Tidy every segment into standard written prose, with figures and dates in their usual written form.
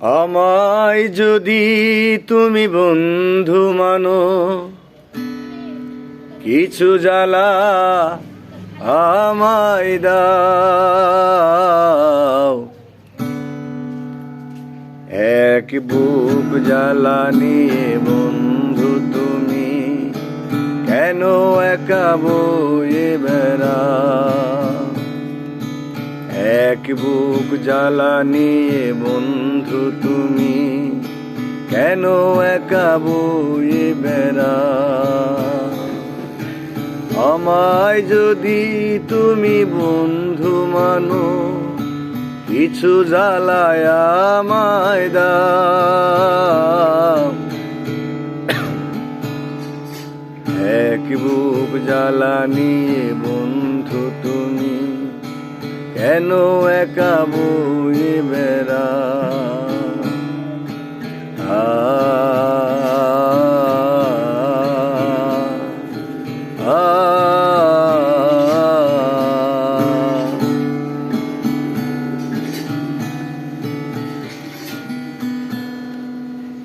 আমায় যদি তুমি বন্ধু মানো, কিছু জ্বালা আমায় দাও। এক বুক জ্বালা নিয়ে বন্ধু তুমি কেন একা বয়ে বেড়াও। এক বুক জ্বালা নিয়ে বন্ধু তুমি কেন একা বয়ে বেড়াও। আমায় যদি তুমি বন্ধু মানো, কিছু জ্বালায় আমায় দাও। এক বুক জ্বালা নিয়ে বন্ধু তুমি কেন একা বয়ে বেড়াও।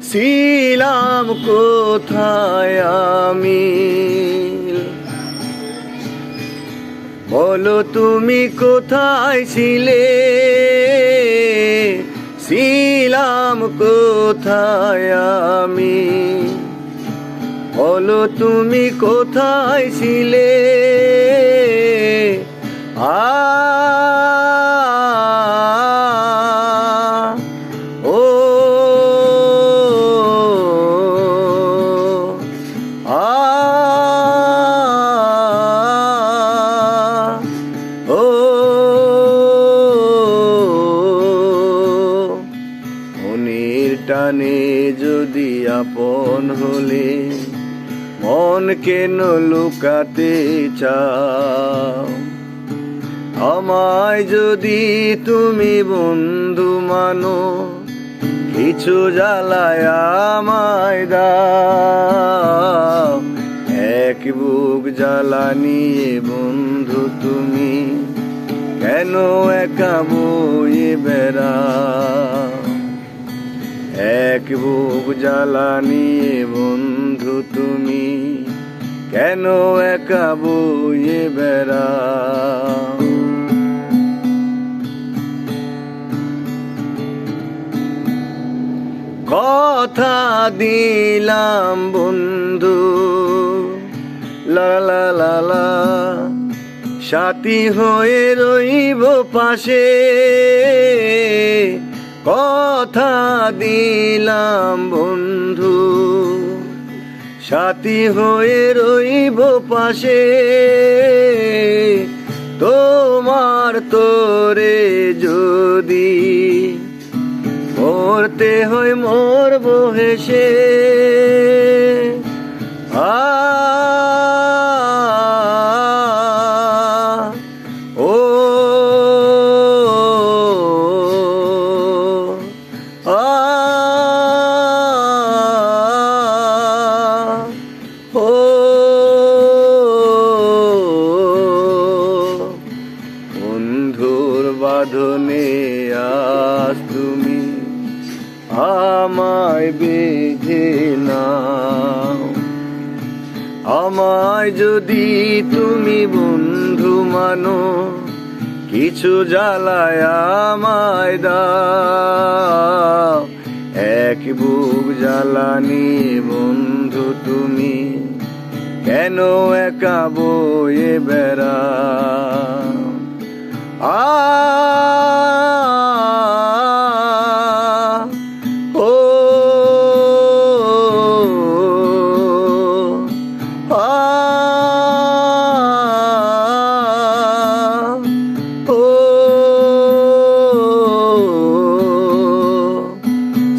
ছিলাম কোথায় আমি, বলো তুমি কোথায় ছিলে। ছিলাম কোথায় আমি, বলো তুমি কোথায় ছিলে। মনের টানে যদি আপন হলে মন কেন লুকাতে চাও। আমায় যদি তুমি বন্ধু মানো, কিছু জ্বালায় আমায় দাও। এক বুক জ্বালা নিয়ে বন্ধু তুমি কেন একা বয়ে বেড়াও। এক বুক জ্বালা নিয়ে বন্ধু তুমি কেন একা বয়ে বেড়াও। কথা দিলাম বন্ধু লা লা লা লা, সাথী হয়ে রইব পাশে। কথা দিলাম বন্ধু, সাথী হয়ে রইব পাশে। তোমার তোরে যদি মরতে হয় মরব হেসে। বন্ধুর বাঁধনে আজ তুমি আমায় বেঁধে নাও। আমায় যদি তুমি বন্ধু মানো, কিছু জ্বালায় আমায় দাও। এক বুক জ্বালা নিয়ে বন্ধু তুমি কেন একা বয়ে বেড়াও।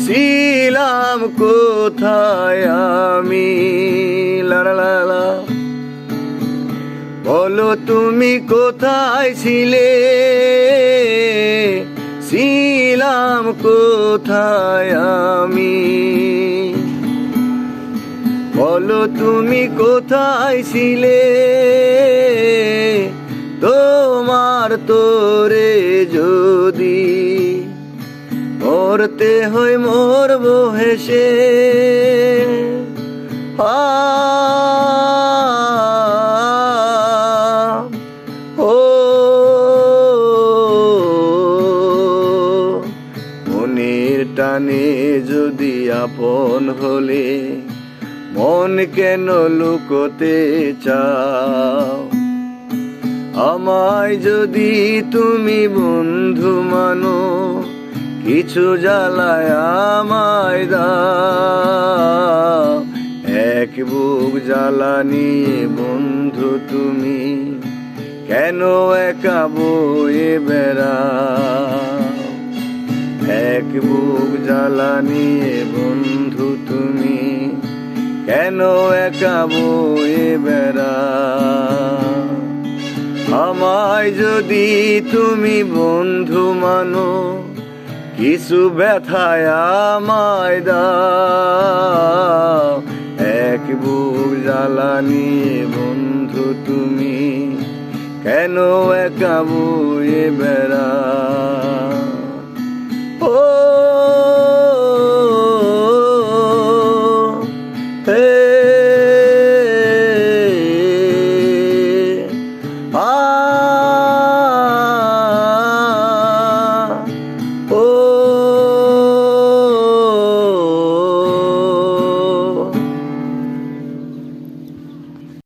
ছিলাম কোথায় আমি, লা লা লা লা, বলো তুমি কোথায় ছিলে। ছিলাম কোথায় আমি, বলো তুমি কোথায় ছিলে। তোমার তোরে যদি মরতে হয় মরবো হেসে। ও মনের টানে যদি আপন হলে মন কেন লুকোতে চাও? আমায় যদি তুমি বন্ধু মানো, কিছু জ্বালায় আমায় দাও। এক বুক জ্বালা নিয়ে বন্ধু তুমি কেন একা বয়ে বেড়াও? এক বুক জ্বালা নিয়ে বন্ধু তুমি কেন একা বয়ে বেড়াও? আমায় যদি তুমি বন্ধু মানো, কিছু ব্যথায় আমায় দাও। এক বুক জ্বালা নিয়ে বন্ধু তুমি কেন একা বয়ে বেড়াও?